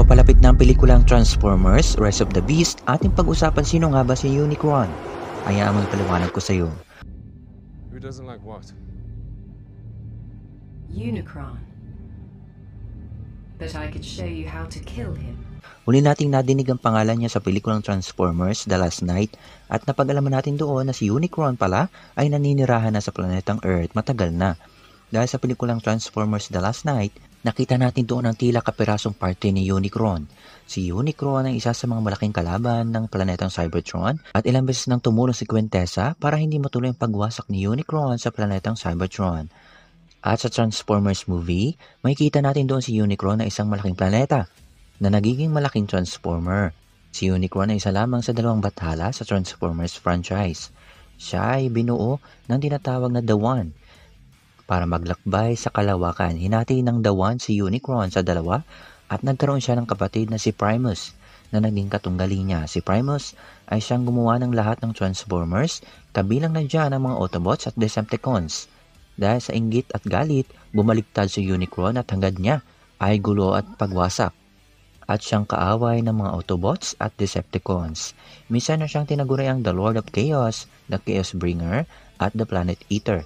Papalapit na ang pelikulang Transformers, Rise of the Beast, ating pag-usapan sino nga ba si Unicron. Hayaan mo ipaliwanag ko sa iyo. Who doesn't like what? Unicron. But I could show you how to kill him. Huli nating nadinig ang pangalan niya sa pelikulang Transformers, The Last Knight, at napag-alaman natin doon na si Unicron pala ay naninirahan na sa planetang Earth matagal na. Dahil sa pelikulang Transformers, The Last Knight, nakita natin doon ang tila kapirasong parte ni Unicron. Si Unicron ay isa sa mga malaking kalaban ng planetang Cybertron at ilang beses nang tumulong si Quintessa para hindi matuloy ang pagwasak ni Unicron sa planetang Cybertron. At sa Transformers movie, makikita natin doon si Unicron na isang malaking planeta na nagiging malaking Transformer. Si Unicron ay isa lamang sa dalawang bathala sa Transformers franchise. Siya ay binuo ng tinatawag na The One. Para maglakbay sa kalawakan, hinati ng The One si Unicron sa dalawa at nagkaroon siya ng kapatid na si Primus na naging katunggali niya. Si Primus ay siyang gumawa ng lahat ng Transformers, kabilang na dyan ang mga Autobots at Decepticons. Dahil sa inggit at galit, bumaliktad si Unicron at hangad niya ay gulo at pagwasak. At siyang kaaway ng mga Autobots at Decepticons. Minsan na siyang tinaguriang The Lord of Chaos, The Chaos Bringer, at The Planet Eater.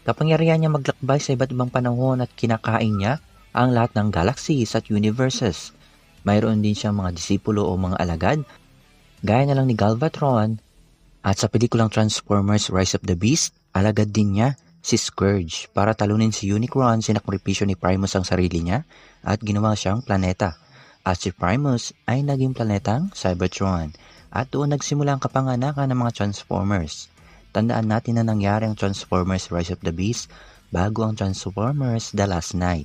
Kapangyarihan niya maglakbay sa iba't ibang panahon at kinakain niya ang lahat ng galaxies at universes. Mayroon din siyang mga disipulo o mga alagad, gaya na lang ni Galvatron. At sa pelikulang Transformers Rise of the Beast, alagad din niya si Scourge. Para talunin si Unicron, sinakripisyo ni Primus ang sarili niya at ginawa siyang planeta. At si Primus ay naging planetang Cybertron. At doon nagsimula ang kapanganakan ng mga Transformers. Tandaan natin na nangyari ang Transformers Rise of the Beast bago ang Transformers The Last Knight.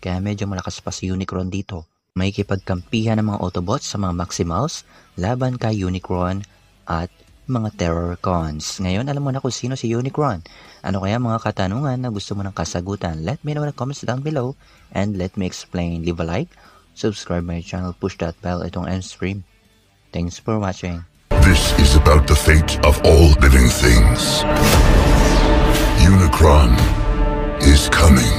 Kaya medyo malakas pa si Unicron dito. May kipagkampihan ng mga Autobots sa mga Maximals laban kay Unicron at mga Terrorcons. Ngayon alam mo na kung sino si Unicron. Ano kaya mga katanungan na gusto mo ng kasagutan? Let me know in the comments down below and let me explain. Leave a like, subscribe my channel, push that bell itong end stream. Thanks for watching. This is about the fate of all living things. Unicron is coming.